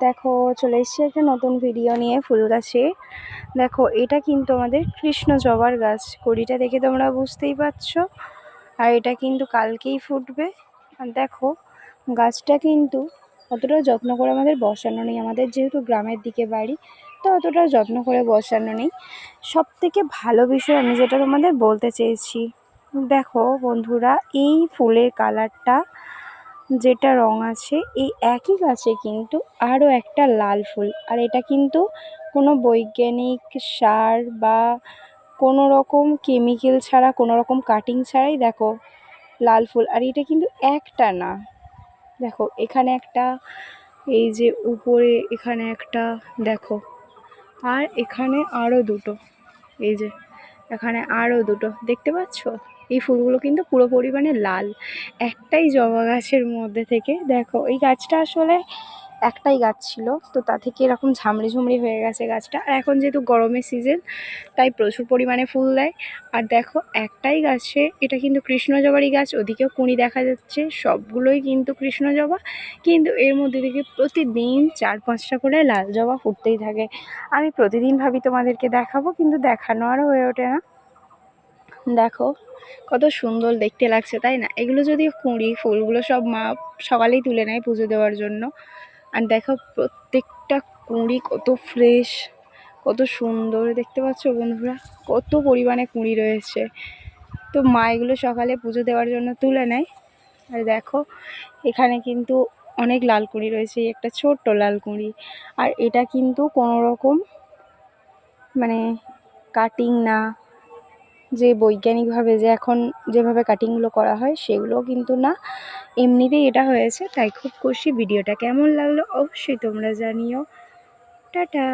দেখো চলে এসেছি একটা নতুন ভিডিও নিয়ে ফুল গাছে। দেখো এটা কিন্তু আমাদের কৃষ্ণ জবার গাছ, কড়িটা দেখে তোমরা বুঝতেই পারছো। আর এটা কিন্তু কালকেই ফুটবে। আর দেখো গাছটা কিন্তু অতটা যত্ন করে আমাদের বসানো নেই, আমাদের যেহেতু গ্রামের দিকে বাড়ি, তো অতটা যত্ন করে বসানো নেই। সব থেকে ভালো বিষয় আমি যেটা তোমাদের বলতে চেয়েছি, দেখো বন্ধুরা, এই ফুলের কালারটা যেটা রং আছে, এই একই গাছে কিন্তু আরও একটা লাল ফুল। আর এটা কিন্তু কোনো বৈজ্ঞানিক সার বা কোনো রকম কেমিক্যাল ছাড়া, কোনো রকম কাটিং ছাড়াই দেখো লাল ফুল। আর এটা কিন্তু একটা না, দেখো এখানে একটা, এই যে উপরে এখানে একটা, দেখো আর এখানে আরও দুটো, এই যে এখানে আরও দুটো দেখতে পাচ্ছ। এই ফুলগুলো কিন্তু পুরো পরিমাণে লাল, একটাই জবা গাছের মধ্যে থেকে। দেখো এই গাছটা আসলে একটাই গাছ ছিল, তো তা থেকে এরকম ঝামড়ি ঝুমড়ি হয়ে গেছে গাছটা। আর এখন যেহেতু গরমের সিজন, তাই প্রচুর পরিমাণে ফুল দেয়। আর দেখো একটাই গাছে, এটা কিন্তু কৃষ্ণ জবারই গাছ, ওদিকেও কুঁড়ি দেখা যাচ্ছে, সবগুলোই কিন্তু কৃষ্ণ জবা। কিন্তু এর মধ্যে থেকে প্রতিদিন 4-5টা করে লাল জবা ফুটতেই থাকে। আমি প্রতিদিন ভাবি তোমাদেরকে দেখাবো, কিন্তু দেখানো আরও হয়ে ওঠে না। দেখো কত সুন্দর দেখতে লাগছে, তাই না? এগুলো যদি কুঁড়ি, ফুলগুলো সব মা সকালেই তুলে নেয় পুজো দেওয়ার জন্য। আর দেখো প্রত্যেকটা কুঁড়ি কত ফ্রেশ, কত সুন্দর দেখতে পাচ্ছ বন্ধুরা, কত পরিমাণে কুঁড়ি রয়েছে। তো মা এগুলো সকালে পুজো দেওয়ার জন্য তুলে নেয়। আর দেখো এখানে কিন্তু অনেক লাল কুঁড়ি রয়েছে, এই একটা ছোট্ট লাল কুঁড়ি। আর এটা কিন্তু কোনো রকম মানে কাটিং না, যে বৈজ্ঞানিকভাবে যে এখন যেভাবে কাটিংগুলো করা হয় সেগুলোও কিন্তু না, এমনিতেই এটা হয়েছে। তাই খুব খুশি। ভিডিওটা কেমন লাগলো অবশ্যই তোমরা জানিও। টাটা।